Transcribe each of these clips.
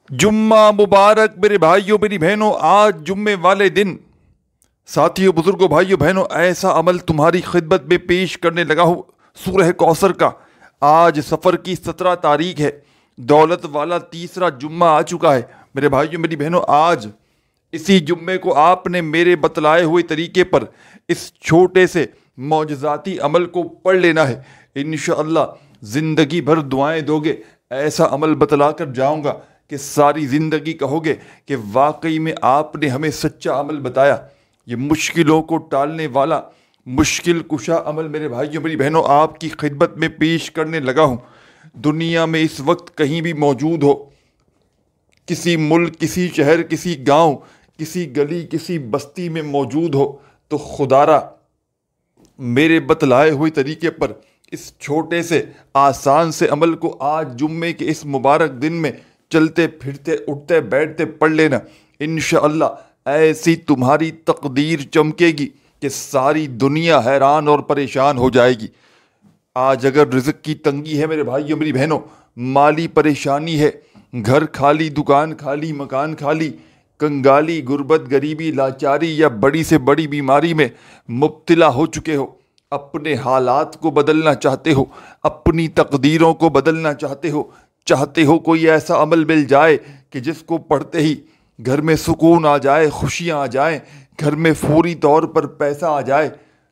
جمعہ مبارک میرے بھائیوں میری بہنوں، آج جمعے والے دن ساتھیوں بزرگوں بھائیوں بہنوں ایسا عمل تمہاری خدمت میں پیش کرنے لگا ہوں سورہ کوثر کا۔ آج سفر کی 17 تاریخ ہے، دولت والا تیسرا جمعہ آ چکا ہے میرے بھائیوں میری بہنوں۔ آج اسی جمعے کو آپ نے میرے بتلائے ہوئے طریقے پر اس چھوٹے سے معجزاتی عمل کو پڑھ لینا ہے۔ انشاءاللہ زندگی بھر دعائیں دو گے، ایسا عمل بتلا کر جاؤں گا کہ ساری زندگی کہو گے کہ واقعی میں آپ نے ہمیں سچا عمل بتایا۔ یہ مشکلوں کو ٹالنے والا مشکل کشا عمل میرے بھائیوں میری بہنوں آپ کی خدمت میں پیش کرنے لگا ہوں۔ دنیا میں اس وقت کہیں بھی موجود ہو، کسی ملک، کسی شہر، کسی گاؤں، کسی گلی، کسی بستی میں موجود ہو تو خدارا میرے بتلائے ہوئے طریقے پر اس چھوٹے سے آسان سے عمل کو آج جمعے کے اس مبارک دن میں چلتے پھرتے اٹھتے بیٹھتے پڑھ لینا۔ انشاءاللہ ایسی تمہاری تقدیر چمکے گی کہ ساری دنیا حیران اور پریشان ہو جائے گی۔ آج اگر رزق کی تنگی ہے میرے بھائیوں میری بہنوں، مالی پریشانی ہے، گھر خالی، دکان خالی، مکان خالی، کنگالی، غربت، غریبی، لاچاری یا بڑی سے بڑی بیماری میں مبتلا ہو چکے ہو، اپنے حالات کو بدلنا چاہتے ہو، اپنی تقدیروں کو بدلنا چاہتے ہو کوئی ایسا عمل مل جائے کہ جس کو پڑھتے ہی گھر میں سکون آ جائے، خوشیاں آ جائیں، گھر میں فوری طور پر پیسہ آ جائے،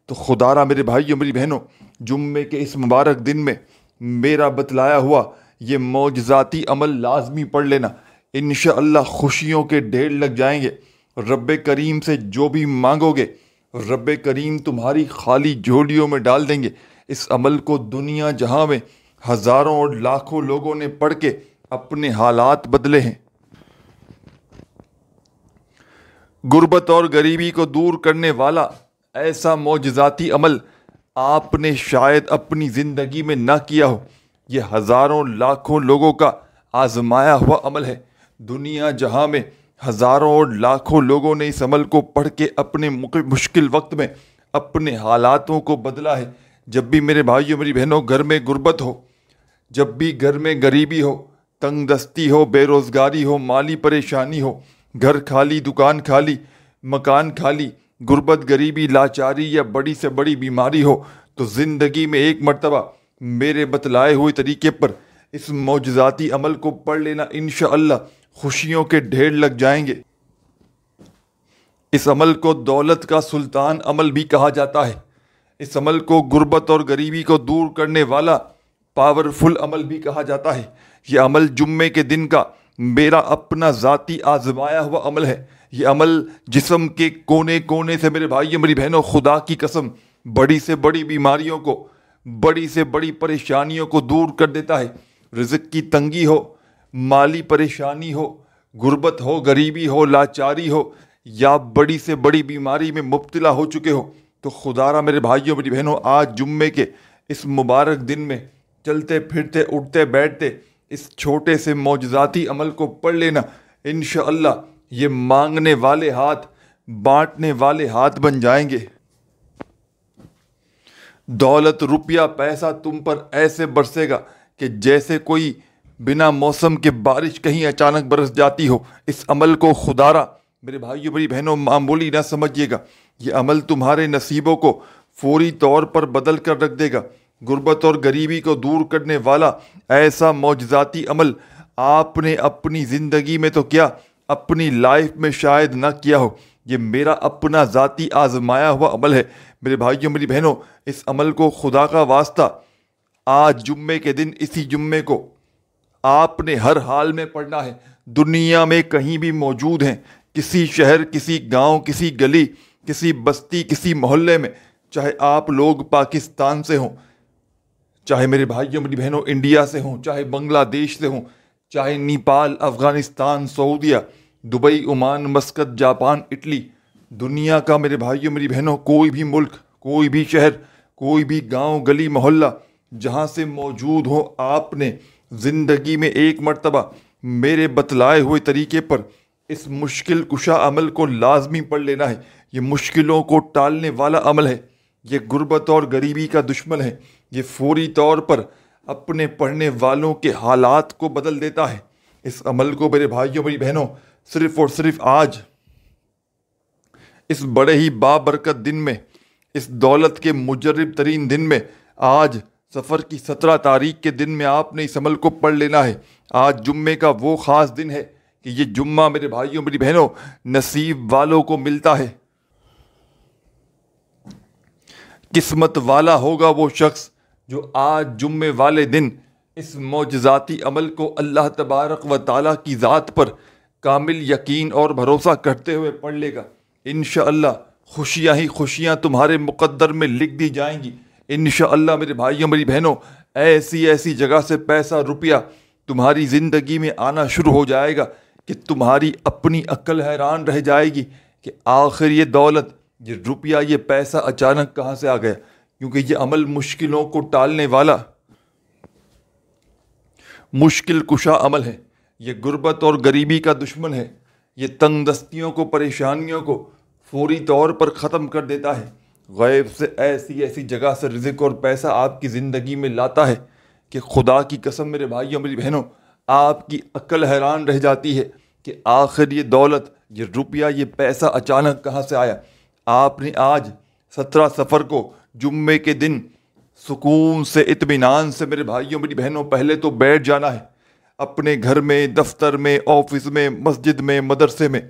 تو خدارا میرے بھائیوں میری بہنوں جمعے کے اس مبارک دن میں میرا بتلایا ہوا یہ معجزاتی عمل لازمی پڑھ لینا۔ انشاءاللہ خوشیوں کے ڈھیر لگ جائیں گے۔ رب کریم سے جو بھی مانگو گے رب کریم تمہاری خالی جھولیوں میں ڈال دیں گے۔ اس عمل کو دنیا جہاں میں ہزاروں اور لاکھوں لوگوں نے پڑھ کے اپنے حالات بدلے ہیں۔ غربت اور غریبی کو دور کرنے والا ایسا معجزاتی عمل آپ نے شاید اپنی زندگی میں نہ کیا ہو۔ یہ ہزاروں لاکھوں لوگوں کا آزمایا ہوا عمل ہے۔ دنیا جہاں میں ہزاروں اور لاکھوں لوگوں نے اس عمل کو پڑھ کے اپنے مشکل وقت میں اپنے حالاتوں کو بدلا ہے۔ جب بھی میرے بھائیوں میری بہنوں گھر میں غربت ہو، جب بھی گھر میں غریبی ہو، تنگ دستی ہو، بے روزگاری ہو، مالی پریشانی ہو، گھر خالی، دکان خالی، مکان خالی، غربت، غریبی، لاچاری یا بڑی سے بڑی بیماری ہو، تو زندگی میں ایک مرتبہ میرے بتلائے ہوئے طریقے پر اس معجزاتی عمل کو پڑھ لینا۔ انشاءاللہ خوشیوں کے ڈھیر لگ جائیں گے۔ اس عمل کو دولت کا سلطان عمل بھی کہا جاتا ہے۔ اس عمل کو غربت اور غریبی کو دور کرنے والا پاورفل عمل بھی کہا جاتا ہے۔ یہ عمل جمعے کے دن کا میرا اپنا ذاتی آزمایا ہوا عمل ہے۔ یہ عمل جسم کے کونے کونے سے میرے بھائیوں میری بہنوں خدا کی قسم بڑی سے بڑی بیماریوں کو، بڑی سے بڑی پریشانیوں کو دور کر دیتا ہے۔ رزق کی تنگی ہو، مالی پریشانی ہو، غربت ہو، غریبی ہو، لاچاری ہو یا بڑی سے بڑی بیماری میں مبتلا ہو چکے ہو، تو خدارا میرے بھائیوں میری بہنوں آج جمعے کے اس مبارک دن میں چلتے پھرتے اٹھتے بیٹھتے اس چھوٹے سے معجزاتی عمل کو پڑھ لینا۔ انشاءاللہ یہ مانگنے والے ہاتھ بانٹنے والے ہاتھ بن جائیں گے۔ دولت، روپیہ، پیسہ تم پر ایسے برسے گا کہ جیسے کوئی بنا موسم کے بارش کہیں اچانک برس جاتی ہو۔ اس عمل کو خدارا میرے بھائیوں میری بہنوں معمولی نہ سمجھیے گا۔ یہ عمل تمہارے نصیبوں کو فوری طور پر بدل کر رکھ دے گا۔ غربت اور غریبی کو دور کرنے والا ایسا معجزاتی عمل آپ نے اپنی زندگی میں تو کیا، اپنی لائف میں شاید نہ کیا ہو۔ یہ میرا اپنا ذاتی آزمایا ہوا عمل ہے میرے بھائیوں میری بہنوں۔ اس عمل کو خدا کا واسطہ آج جمعے کے دن، اسی جمعے کو آپ نے ہر حال میں پڑھنا ہے۔ دنیا میں کہیں بھی موجود ہیں، کسی شہر، کسی گاؤں، کسی گلی، کسی بستی، کسی محلے میں، چاہے آپ لوگ پاکستان سے ہوں، چاہے میرے بھائیوں میری بہنوں انڈیا سے ہوں، چاہے بنگلہ دیش سے ہوں، چاہے نیپال، افغانستان، سعودیہ، Dubai, Oman, Muscat, Japan, Italy, دنیا کا میرے بھائیوں میری بہنوں کوئی بھی ملک، کوئی بھی شہر، کوئی بھی گاؤں، گلی، محلہ جہاں سے موجود ہو، آپ نے زندگی میں ایک مرتبہ میرے بتلائے ہوئے طریقے پر اس مشکل کشا عمل کو لازمی پڑھ لینا ہے۔ یہ مشکلوں کو ٹالنے والا عمل ہے۔ یہ غربت اور غریبی کا دشمن ہے۔ یہ فوری طور پر اپنے پڑھنے والوں کے حالات کو بدل دیتا ہے۔ اس عمل کو میرے بھائیوں میری بہنوں صرف اور صرف آج اس بڑے ہی بابرکت دن میں، اس دولت کے مجرب ترین دن میں، آج سفر کی 17 تاریخ کے دن میں آپ نے اس عمل کو پڑھ لینا ہے۔ آج جمعے کا وہ خاص دن ہے کہ یہ جمعہ میرے بھائیوں میری بہنوں نصیب والوں کو ملتا ہے۔ قسمت والا ہوگا وہ شخص جو آج جمعے والے دن اس معجزاتی عمل کو اللہ تبارک و تعالیٰ کی ذات پر کامل یقین اور بھروسہ کرتے ہوئے پڑھ لے گا۔ انشاءاللہ خوشیاں ہی خوشیاں تمہارے مقدر میں لکھ دی جائیں گی۔ انشاءاللہ میرے بھائیوں میری بہنوں ایسی ایسی جگہ سے پیسہ روپیہ تمہاری زندگی میں آنا شروع ہو جائے گا کہ تمہاری اپنی عقل حیران رہ جائے گی کہ آخر یہ دولت، یہ روپیہ، یہ پیسہ اچانک کہاں سے آ گیا، کیونکہ یہ عمل مشکلوں کو ٹالنے والا، مشکل کشا عمل ہے۔ یہ غربت اور غریبی کا دشمن ہے۔ یہ تنگ دستیوں کو، پریشانیوں کو فوری طور پر ختم کر دیتا ہے۔ غیب سے ایسی ایسی جگہ سے رزق اور پیسہ آپ کی زندگی میں لاتا ہے کہ خدا کی قسم میرے بھائیوں میری بہنوں آپ کی عقل حیران رہ جاتی ہے کہ آخر یہ دولت، یہ روپیہ، یہ پیسہ اچانک کہاں سے آیا۔ آپ نے آج 17 سفر کو جمعے کے دن سکون سے، اطمینان سے میرے بھائیوں میری بہنوں پہلے تو بیٹھ جانا ہے اپنے گھر میں، دفتر میں، آفس میں، مسجد میں، مدرسے میں،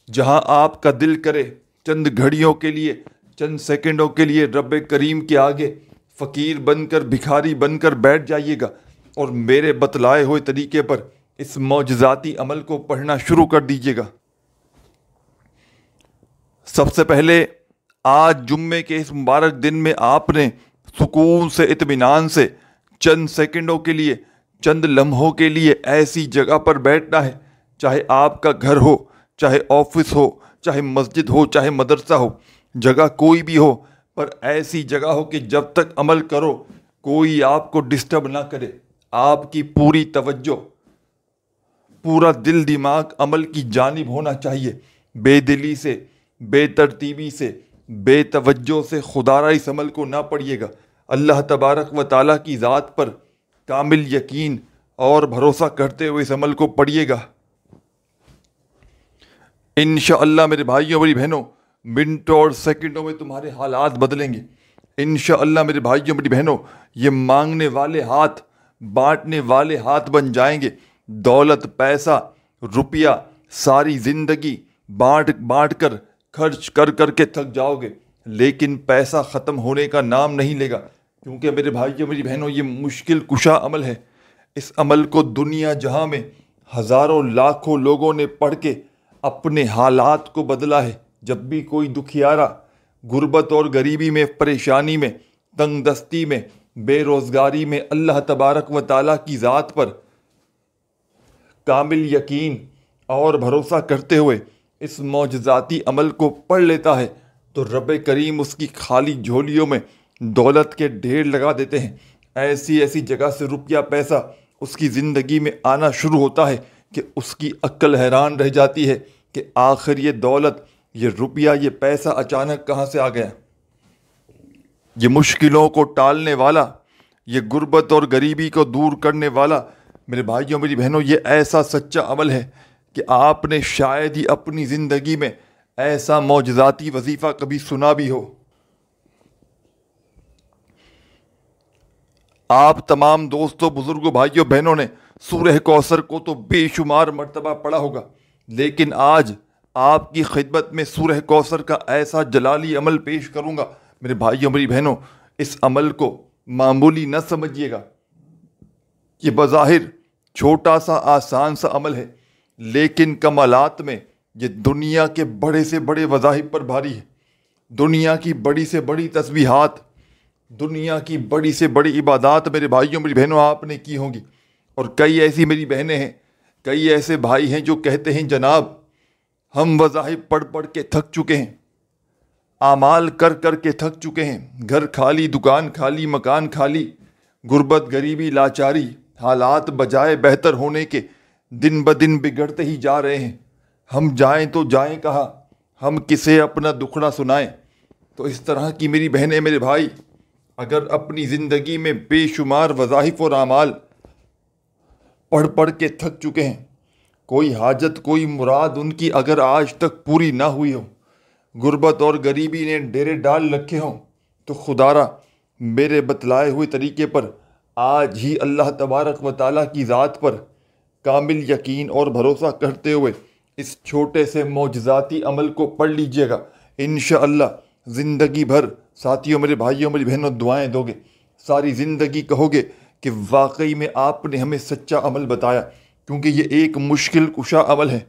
جہاں آپ کا دل کرے چند گھڑیوں کے لیے، چند سیکنڈوں کے لیے رب کریم کے آگے فقیر بن کر، بھکاری بن کر بیٹھ جائیے گا اور میرے بتلائے ہوئے طریقے پر اس معجزاتی عمل کو پڑھنا شروع کر دیجیے گا۔ سب سے پہلے آج جمعے کے اس مبارک دن میں آپ نے سکون سے، اطمینان سے چند سیکنڈوں کے لیے، چند لمحوں کے لیے ایسی جگہ پر بیٹھنا ہے، چاہے آپ کا گھر ہو، چاہے آفس ہو، چاہے مسجد ہو، چاہے مدرسہ ہو، جگہ کوئی بھی ہو، پر ایسی جگہ ہو کہ جب تک عمل کرو کوئی آپ کو ڈسٹرب نہ کرے۔ آپ کی پوری توجہ، پورا دل دماغ عمل کی جانب ہونا چاہیے۔ بے دلی سے، بے ترتیبی سے، بے توجہ سے خدا را اس عمل کو نہ پڑھیے گا۔ اللہ تبارک و تعالیٰ کی ذات پر کامل یقین اور بھروسہ کرتے ہوئے اس عمل کو پڑھیے گا۔ انشاءاللہ میرے بھائیوں میری بہنوں منٹوں اور سیکنڈوں میں تمہارے حالات بدلیں گے۔ انشاءاللہ میرے بھائیوں میری بہنوں یہ مانگنے والے ہاتھ بانٹنے والے ہاتھ بن جائیں گے۔ دولت، پیسہ، روپیہ ساری زندگی بانٹ بانٹ کر، خرچ کر کر کے تھک جاؤ گے، لیکن پیسہ ختم ہونے کا نام نہیں لے گا، کیونکہ میرے بھائیوں میری بہنوں یہ مشکل کشا عمل ہے۔ اس عمل کو دنیا جہاں میں ہزاروں لاکھوں لوگوں نے پڑھ کے اپنے حالات کو بدلا ہے۔ جب بھی کوئی دکھیارا غربت اور غریبی میں، پریشانی میں، تنگ دستی میں، بے روزگاری میں اللہ تبارک و تعالیٰ کی ذات پر کامل یقین اور بھروسہ کرتے ہوئے اس معجزاتی عمل کو پڑھ لیتا ہے تو رب کریم اس کی خالی جھولیوں میں دولت کے ڈھیر لگا دیتے ہیں۔ ایسی ایسی جگہ سے روپیہ، پیسہ اس کی زندگی میں آنا شروع ہوتا ہے کہ اس کی عقل حیران رہ جاتی ہے کہ آخر یہ دولت، یہ روپیہ، یہ پیسہ اچانک کہاں سے آ گیا۔ یہ مشکلوں کو ٹالنے والا، یہ غربت اور غریبی کو دور کرنے والا میرے بھائیوں میری بہنوں یہ ایسا سچا عمل ہے کہ آپ نے شاید ہی اپنی زندگی میں ایسا معجزاتی وظیفہ کبھی سنا بھی ہو۔ آپ تمام دوستوں، بزرگوں، بھائیوں، بہنوں نے سورہ کوثر کو تو بے شمار مرتبہ پڑھا ہوگا، لیکن آج آپ کی خدمت میں سورہ کوثر کا ایسا جلالی عمل پیش کروں گا میرے بھائیوں میری بہنوں، اس عمل کو معمولی نہ سمجھیے گا۔ یہ بظاہر چھوٹا سا آسان سا عمل ہے، لیکن کمالات میں یہ دنیا کے بڑے سے بڑے وظائف پر بھاری ہے۔ دنیا کی بڑی سے بڑی تسبیحات، دنیا کی بڑی سے بڑی عبادات میرے بھائیوں میری بہنوں آپ نے کی ہوں گی، اور کئی ایسی میری بہنیں ہیں، کئی ایسے بھائی ہیں جو کہتے ہیں جناب ہم وظائف پڑھ پڑھ کے تھک چکے ہیں، اعمال کر کر کے تھک چکے ہیں، گھر خالی، دکان خالی، مکان خالی، غربت، غریبی، لاچاری، حالات بجائے بہتر ہونے کے دن بدن بگڑتے ہی جا رہے ہیں، ہم جائیں تو جائیں کہاں، ہم کسے اپنا دکھڑا سنائیں۔ تو اس طرح کی میری بہنیں، میرے بھائی، اگر اپنی زندگی میں بے شمار وظائف اور اعمال پڑھ پڑھ کے تھک چکے ہیں. کوئی حاجت کوئی مراد ان کی اگر آج تک پوری نہ ہوئی ہو, غربت اور غریبی نے ڈیرے ڈال رکھے ہوں, تو خدا را میرے بتلائے ہوئے طریقے پر آج ہی اللہ تبارک و تعالیٰ کی ذات پر کامل یقین اور بھروسہ کرتے ہوئے اس چھوٹے سے معجزاتی عمل کو پڑھ لیجئے گا. انشاءاللہ زندگی بھر ساتھیوں, میرے بھائیوں, میری بہنوں, دعائیں دو گے. ساری زندگی کہو گے کہ واقعی میں آپ نے ہمیں سچا عمل بتایا, کیونکہ یہ ایک مشکل کشا عمل ہے.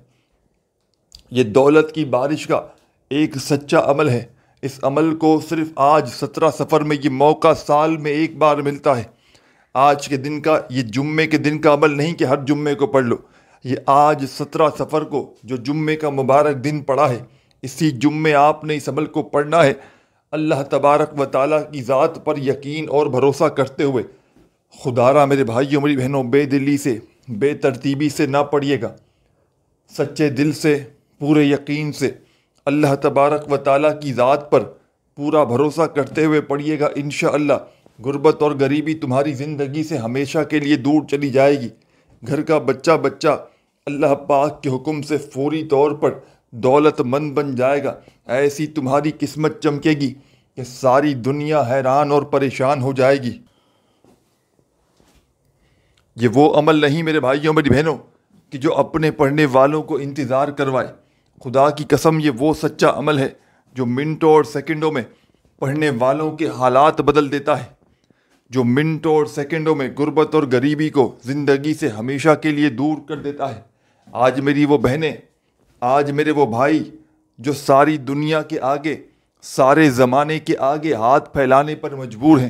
یہ دولت کی بارش کا ایک سچا عمل ہے. اس عمل کو صرف آج 17 صفر میں یہ موقع سال میں ایک بار ملتا ہے. آج کے دن کا, یہ جمعے کے دن کا عمل نہیں کہ ہر جمعے کو پڑھ لو. یہ آج 17 صفر کو جو جمعے کا مبارک دن پڑا ہے, اسی جمعے آپ نے اس عمل کو پڑھنا ہے. اللہ تبارک و تعالیٰ کی ذات پر یقین اور بھروسہ کرتے ہوئے. خدا را میرے بھائیوں, میری بہنوں, بے دلی سے, بے ترتیبی سے نہ پڑھیے گا. سچے دل سے, پورے یقین سے, اللہ تبارک و تعالیٰ کی ذات پر پورا بھروسہ کرتے ہوئے پڑھیے گا. انشاءاللہ غربت اور غریبی تمہاری زندگی سے ہمیشہ کے لیے دور چلی جائے گی. گھر کا بچہ بچہ اللہ پاک کے حکم سے فوری طور پر دولت مند بن جائے گا. ایسی تمہاری قسمت چمکے گی کہ ساری دنیا حیران اور پریشان ہو جائے گی. یہ وہ عمل نہیں میرے بھائیوں, میری بہنوں, کہ جو اپنے پڑھنے والوں کو انتظار کروائے. خدا کی قسم یہ وہ سچا عمل ہے جو منٹوں اور سیکنڈوں میں پڑھنے والوں کے حالات بدل دیتا ہے, جو منٹوں اور سیکنڈوں میں غربت اور غریبی کو زندگی سے ہمیشہ کے لیے دور کر دیتا ہے. آج میری وہ بہنیں, آج میرے وہ بھائی جو ساری دنیا کے آگے, سارے زمانے کے آگے ہاتھ پھیلانے پر مجبور ہیں,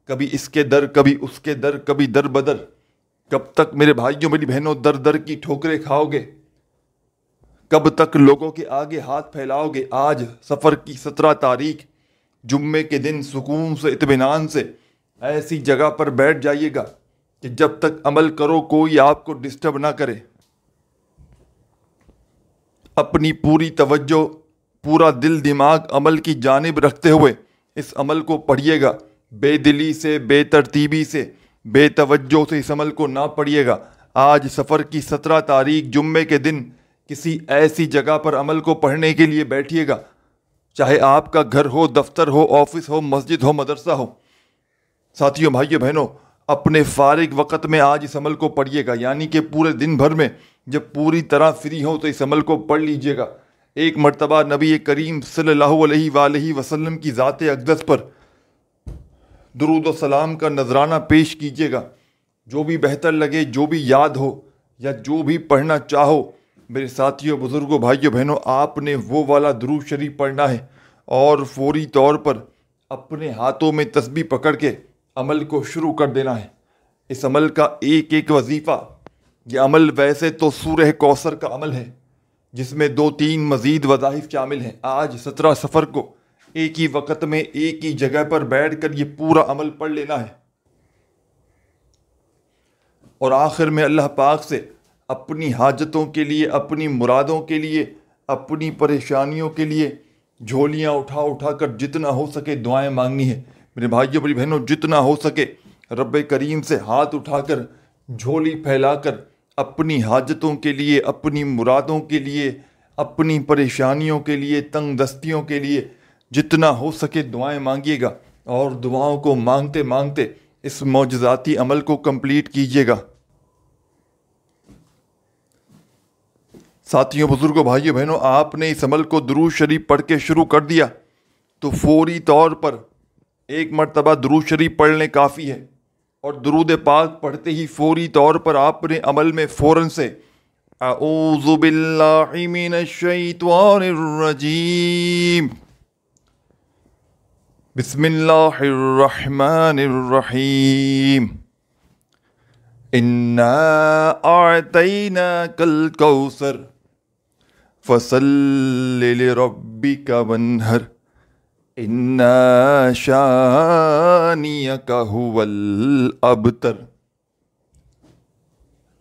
کبھی اس کے در, کبھی اس کے در, کبھی در بدر. کب تک میرے بھائیوں, میری بہنوں, در در کی ٹھوکریں کھاؤ گے؟ کب تک لوگوں کے آگے ہاتھ پھیلاؤ گے؟ آج سفر کی 17 تاریخ جمعے کے دن سکون سے, اطمینان سے ایسی جگہ پر بیٹھ جائیے گا کہ جب تک عمل کرو کوئی آپ کو ڈسٹرب نہ کرے. اپنی پوری توجہ, پورا دل دماغ عمل کی جانب رکھتے ہوئے اس عمل کو پڑھیے گا. بے دلی سے, بے ترتیبی سے, بے توجہ سے اس عمل کو نہ پڑھیے گا. آج سفر کی 17 تاریخ جمعے کے دن کسی ایسی جگہ پر عمل کو پڑھنے کے لیے بیٹھیے گا, چاہے آپ کا گھر ہو, دفتر ہو, آفس ہو, مسجد ہو, مدرسہ ہو. ساتھیوں, بھائیوں, بہنوں, اپنے فارغ وقت میں آج اس عمل کو پڑھیے گا. یعنی کہ پورے دن بھر میں جب پوری طرح فری ہو تو اس عمل کو پڑھ لیجئے گا. ایک مرتبہ نبی کریم صلی اللہ علیہ وآلہ وسلم کی ذات اقدس پر درود و سلام کا نذرانہ پیش کیجیے گا. جو بھی بہتر لگے, جو بھی یاد ہو یا جو بھی پڑھنا چاہو, میرے ساتھیوں, بزرگوں, بھائیوں, بہنوں, آپ نے وہ والا درود شریف پڑھنا ہے اور فوری طور پر اپنے ہاتھوں میں تسبیح پکڑ کے عمل کو شروع کر دینا ہے. اس عمل کا ایک ایک وظیفہ, یہ عمل ویسے تو سورہ کوثر کا عمل ہے جس میں 2-3 مزید وظائف شامل ہیں. آج 17 صفر کو ایک ہی وقت میں ایک ہی جگہ پر بیٹھ کر یہ پورا عمل پڑھ لینا ہے. اور آخر میں اللہ پاک سے اپنی حاجتوں کے لیے, اپنی مرادوں کے لیے, اپنی پریشانیوں کے لیے جھولیاں اٹھا اٹھا کر جتنا ہو سکے دعائیں مانگنی ہے. میرے بھائیوں, میری بہنوں, جتنا ہو سکے رب کریم سے ہاتھ اٹھا کر, جھولی پھیلا کر اپنی حاجتوں کے لیے, اپنی مرادوں کے لیے, اپنی پریشانیوں کے لیے, تنگ دستیوں کے لیے جتنا ہو سکے دعائیں مانگیے گا. اور دعاؤں کو مانگتے مانگتے اس معجزاتی عمل کو کمپلیٹ کیجیے گا. ساتھیوں, بزرگوں, بھائیوں, بہنوں, آپ نے اس عمل کو درود شریف پڑھ کے شروع کر دیا تو فوری طور پر ایک مرتبہ درود شریف پڑھنے کافی ہے. اور درود پاک پڑھتے ہی فوری طور پر آپ نے عمل میں فوراً سے اعوذ باللہ من الشیطان الرجیم, بسم اللہ الرحمن الرحیم, انا اعطیناک الکوثر فصل لربک وانحر اِنَّا شَانِئَکَ هُوَ الْأَبْتَرُ.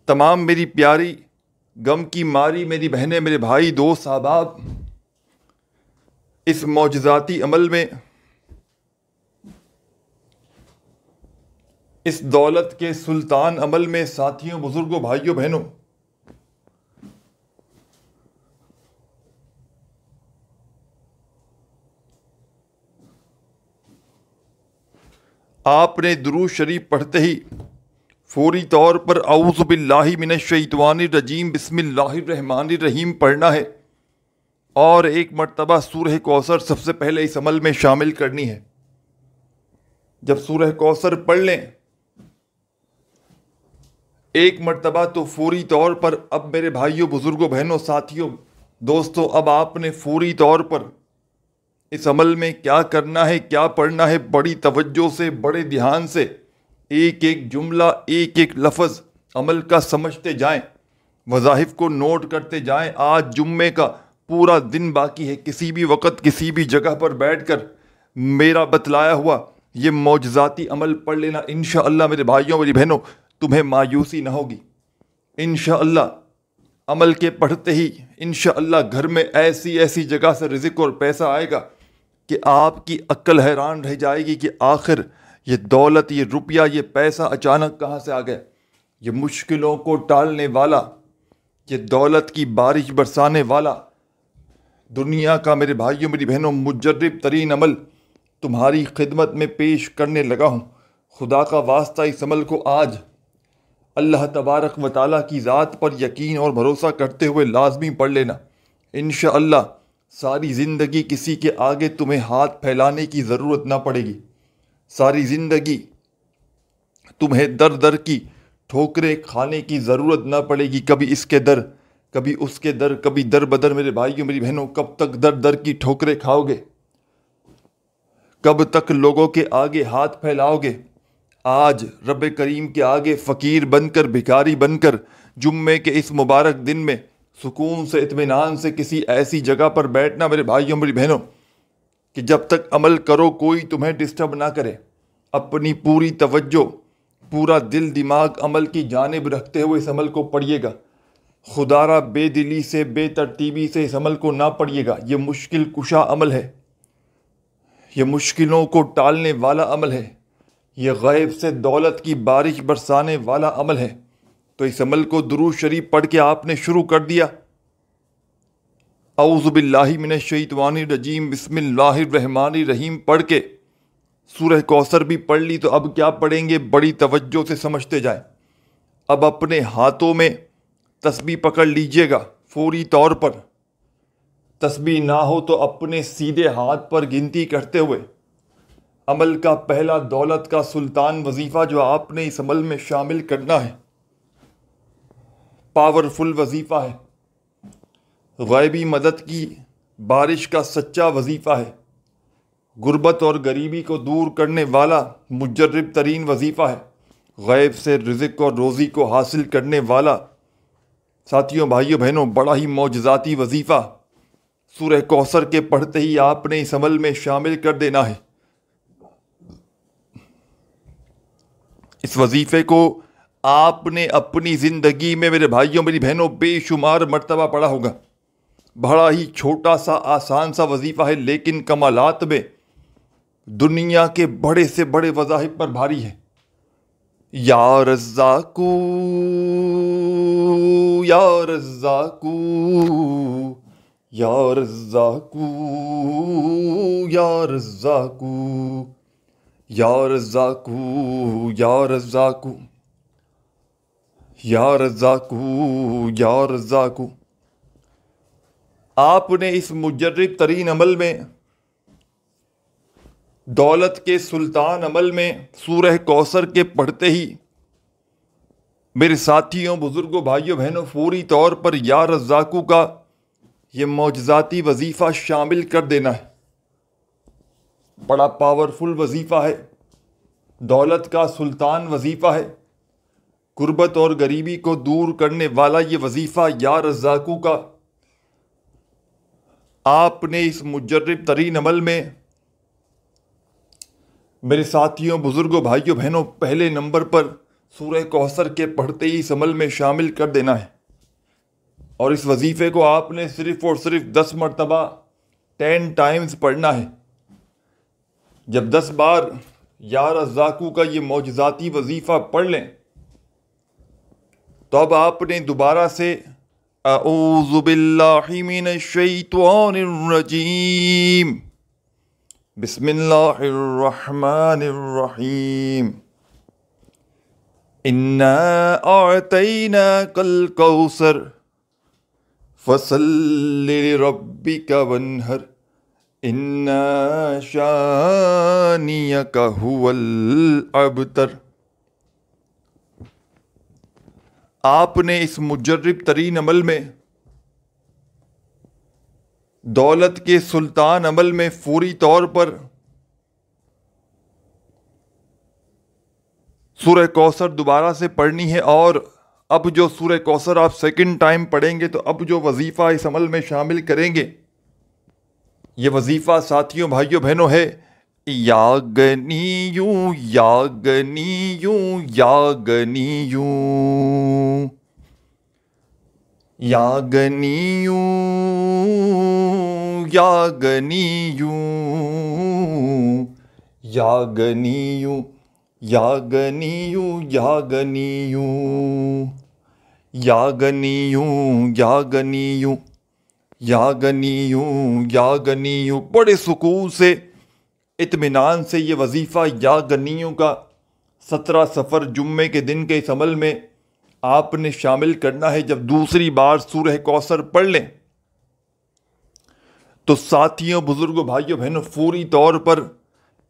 تمام میری پیاری, غم کی ماری میری بہنیں, میرے بھائی, دوست, احباب, اس معجزاتی عمل میں اس دولت کے سلطان عمل میں ساتھیوں، بزرگوں، بھائیوں، بہنوں، آپ نے درود شریف پڑھتے ہی فوری طور پر اعوذ باللہ من الشیطان الرجیم بسم اللہ الرحمن الرحیم پڑھنا ہے، اور ایک مرتبہ سورہ کوثر سب سے پہلے اس عمل میں شامل کرنی ہے۔ جب سورہ کوثر پڑھ لیں ایک مرتبہ تو فوری طور پر اب میرے بھائیوں، بزرگوں، بہنوں، ساتھیوں، دوستوں، اب آپ نے فوری طور پر اس عمل میں کیا کرنا ہے، کیا پڑھنا ہے، بڑی توجہ سے، بڑے دھیان سے ایک ایک جملہ، ایک ایک لفظ عمل کا سمجھتے جائیں، وظائف کو نوٹ کرتے جائیں۔ آج جمعے کا پورا دن باقی ہے، کسی بھی وقت کسی بھی جگہ پر بیٹھ کر میرا بتلایا ہوا یہ معجزاتی عمل پڑھ لینا، انشاءاللہ میرے بھائیوں، میری بہنوں، تمہیں مایوسی نہ ہوگی۔ انشاءاللہ عمل کے پڑھتے ہی انشاءاللہ گھر میں ایسی ایسی جگہ سے رزق اور پیسہ آئے گا کہ آپ کی عقل حیران رہ جائے گی کہ آخر یہ دولت، یہ روپیہ، یہ پیسہ اچانک کہاں سے آ گیا۔ یہ مشکلوں کو ٹالنے والا، یہ دولت کی بارش برسانے والا دنیا کا میرے بھائیوں، میری بہنوں مجرب ترین عمل تمہاری خدمت میں پیش کرنے لگا ہوں۔ خدا کا واسطہ اس عمل کو آج اللہ تبارک و تعالیٰ کی ذات پر یقین اور بھروسہ کرتے ہوئے لازمی پڑھ لینا۔ انشاءاللہ ساری زندگی کسی کے آگے تمہیں ہاتھ پھیلانے کی ضرورت نہ پڑے گی۔ ساری زندگی تمہیں در در کی ٹھوکریں کھانے کی ضرورت نہ پڑے گی، کبھی اس کے در، کبھی اس کے در، کبھی در بدر۔ میرے بھائیوں، میری بہنوں، کب تک در در کی ٹھوکریں کھاؤ گے؟ کب تک لوگوں کے آگے ہاتھ پھیلاؤ گے؟ آج رب کریم کے آگے فقیر بن کر، بھکاری بن کر، جمعے کے اس مبارک دن میں سکون سے، اطمینان سے کسی ایسی جگہ پر بیٹھنا میرے بھائیوں، میری بہنوں، کہ جب تک عمل کرو کوئی تمہیں ڈسٹرب نہ کرے۔ اپنی پوری توجہ، پورا دل دماغ عمل کی جانب رکھتے ہوئے اس عمل کو پڑھیے گا۔ خدا را بے دلی سے، بے ترتیبی سے اس عمل کو نہ پڑھیے گا۔ یہ مشکل کشا عمل ہے، یہ مشکلوں کو ٹالنے والا عمل ہے، یہ غیب سے دولت کی بارش برسانے والا عمل ہے۔ تو اس عمل کو درود شریف پڑھ کے آپ نے شروع کر دیا، اعوذ باللہ من الشیطان الرجیم بسم اللہ الرحمن الرحیم پڑھ کے سورہ کوثر بھی پڑھ لی، تو اب کیا پڑھیں گے؟ بڑی توجہ سے سمجھتے جائیں۔ اب اپنے ہاتھوں میں تسبیح پکڑ لیجئے گا فوری طور پر۔ تسبیح نہ ہو تو اپنے سیدھے ہاتھ پر گنتی کرتے ہوئے عمل کا پہلا دولت کا سلطان وظیفہ جو آپ نے اس عمل میں شامل کرنا ہے، پاورفل وظیفہ ہے، غیبی مدد کی بارش کا سچا وظیفہ ہے، غربت اور غریبی کو دور کرنے والا مجرب ترین وظیفہ ہے، غیب سے رزق اور روزی کو حاصل کرنے والا ساتھیوں، بھائیوں، بہنوں بڑا ہی معجزاتی وظیفہ سورہ کوثر کے پڑھتے ہی آپ نے اس عمل میں شامل کر دینا ہے۔ اس وظیفے کو آپ نے اپنی زندگی میں میرے بھائیوں، میری بہنوں بے شمار مرتبہ پڑھا ہوگا۔ بڑا ہی چھوٹا سا، آسان سا وظیفہ ہے، لیکن کمالات میں دنیا کے بڑے سے بڑے وظائف پر بھاری ہے۔ یا رزاقو یا رزاقو یا رزاقو یا رزاقو یا رزاقو یا رزاقو یا رزاقو یا رزاقو۔ آپ نے اس مجرب ترین عمل میں، دولت کے سلطان عمل میں سورہ کوثر کے پڑھتے ہی میرے ساتھیوں، بزرگوں، بھائیوں، بہنوں فوری طور پر یا رزاقو کا یہ معجزاتی وظیفہ شامل کر دینا ہے۔ بڑا پاورفل وظیفہ ہے، دولت کا سلطان وظیفہ ہے، غربت اور غریبی کو دور کرنے والا یہ وظیفہ یا رزاقو کا آپ نے اس مجرب ترین عمل میں میرے ساتھیوں، بزرگوں، بھائیوں، بہنوں پہلے نمبر پر سورہ کوثر کے پڑھتے ہی اس عمل میں شامل کر دینا ہے۔ اور اس وظیفے کو آپ نے صرف اور صرف 10 مرتبہ 10 ٹائمز پڑھنا ہے۔ جب 10 بار یا رزاقو کا یہ معجزاتی وظیفہ پڑھ لیں تو اب آپ نے دوبارہ سے اعوذ باللہ من الشیطان الرجیم بسم اللہ الرحمن الرحیم انا اعطیناک الکوثر فصل لربک وانحر ان شانئک هو الابتر۔ آپ نے اس مجرب ترین عمل میں، دولت کے سلطان عمل میں فوری طور پر سورہ کوثر دوبارہ سے پڑھنی ہے، اور اب جو سورہ کوثر آپ سیکنڈ ٹائم پڑھیں گے تو اب جو وظیفہ اس عمل میں شامل کریں گے، یہ وظیفہ ساتھیوں بھائیوں بہنوں ہے یا گنیو یا گنیو یا گنیو یا گنیو یا گنیو یا گنیو یا گنیو یا گنیو یا گنیو یا گنیو یا گنیو یا گنیو۔ بڑے سکون سے، اطمینان سے یہ وظیفہ یا گنیو کا 17 صفر جمعے کے دن کے اس عمل میں آپ نے شامل کرنا ہے۔ جب دوسری بار سورہ کوثر پڑھ لیں تو ساتھیوں بزرگوں بھائیوں بہنوں فوری طور پر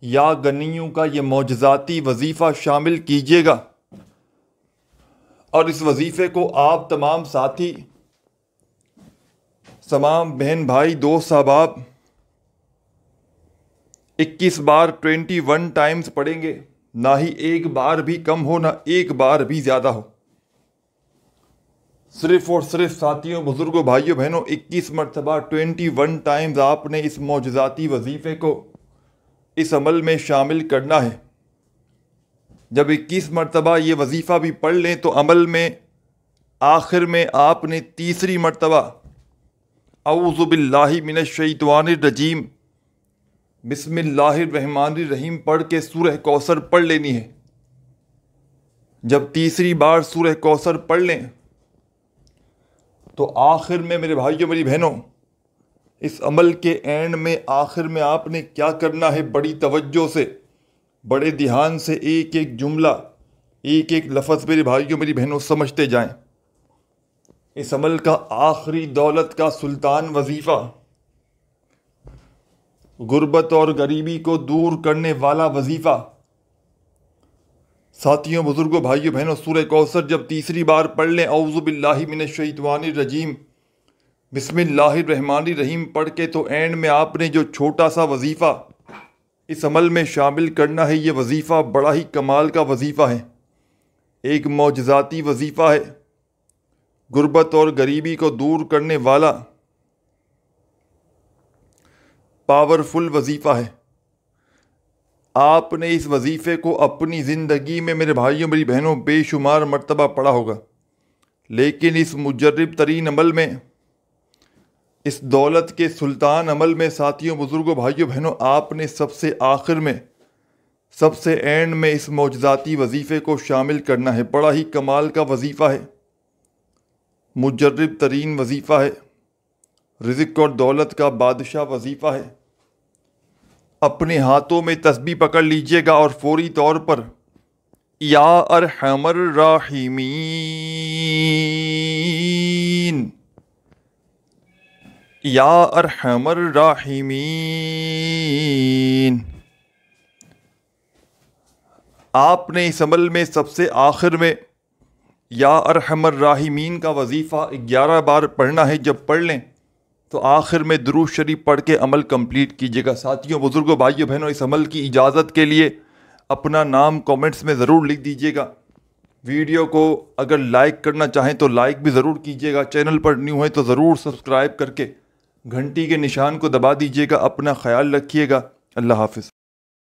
یا گنیوں کا یہ معجزاتی وظیفہ شامل کیجیے گا، اور اس وظیفے کو آپ تمام ساتھی، تمام بہن بھائی دوست احباب 21 بار 21 ٹائمز پڑھیں گے، نہ ہی ایک بار بھی کم ہو نہ ایک بار بھی زیادہ ہو، صرف اور صرف ساتھیوں بزرگوں بھائیوں بہنوں 21 مرتبہ 21 ٹائمز آپ نے اس معجزاتی وظیفے کو اس عمل میں شامل کرنا ہے۔ جب 21 مرتبہ یہ وظیفہ بھی پڑھ لیں تو عمل میں آخر میں آپ نے تیسری مرتبہ اعوذ باللہ من الشیطان الرجیم بسم اللہ الرحمن الرحیم پڑھ کے سورہ کوثر پڑھ لینی ہے۔ جب تیسری بار سورہ کوثر پڑھ لیں تو آخر میں میرے بھائیوں میری بہنوں اس عمل کے اینڈ میں آخر میں آپ نے کیا کرنا ہے، بڑی توجہ سے، بڑے دھیان سے ایک ایک جملہ، ایک ایک لفظ میرے بھائیوں میری بہنوں سمجھتے جائیں۔ اس عمل کا آخری دولت کا سلطان وظیفہ، غربت اور غریبی کو دور کرنے والا وظیفہ، ساتھیوں بزرگوں بھائیوں بہنوں سورہ کوثر جب تیسری بار پڑھ لیں اعوذ باللہ من الشیطان الرجیم بسم اللہ الرحمن الرحیم پڑھ کے تو اینڈ میں آپ نے جو چھوٹا سا وظیفہ اس عمل میں شامل کرنا ہے، یہ وظیفہ بڑا ہی کمال کا وظیفہ ہے، ایک معجزاتی وظیفہ ہے، غربت اور غریبی کو دور کرنے والا پاورفل وظیفہ ہے۔ آپ نے اس وظیفے کو اپنی زندگی میں میرے بھائیوں میری بہنوں بے شمار مرتبہ پڑھا ہوگا، لیکن اس مجرب ترین عمل میں، اس دولت کے سلطان عمل میں ساتھیوں بزرگوں بھائیوں بہنوں آپ نے سب سے آخر میں، سب سے اینڈ میں اس معجزاتی وظیفے کو شامل کرنا ہے۔ بڑا ہی کمال کا وظیفہ ہے، مجرب ترین وظیفہ ہے، رزق اور دولت کا بادشاہ وظیفہ ہے۔ اپنے ہاتھوں میں تسبیح پکڑ لیجئے گا اور فوری طور پر یا ارحم الراحمین، یا ارحم الراحمین، آپ نے اس عمل میں سب سے آخر میں یا ارحم الراحمین کا وظیفہ 11 بار پڑھنا ہے۔ جب پڑھ لیں تو آخر میں درود شریف پڑھ کے عمل کمپلیٹ کیجیے گا۔ ساتھیوں بزرگوں بھائیوں بہنوں اس عمل کی اجازت کے لیے اپنا نام کومنٹس میں ضرور لکھ دیجیے گا۔ ویڈیو کو اگر لائک کرنا چاہیں تو لائک بھی ضرور کیجیے گا، چینل پر نیو ہیں تو ضرور سبسکرائب کر کے گھنٹی کے نشان کو دبا دیجیے گا۔ اپنا خیال رکھیے گا، اللہ حافظ۔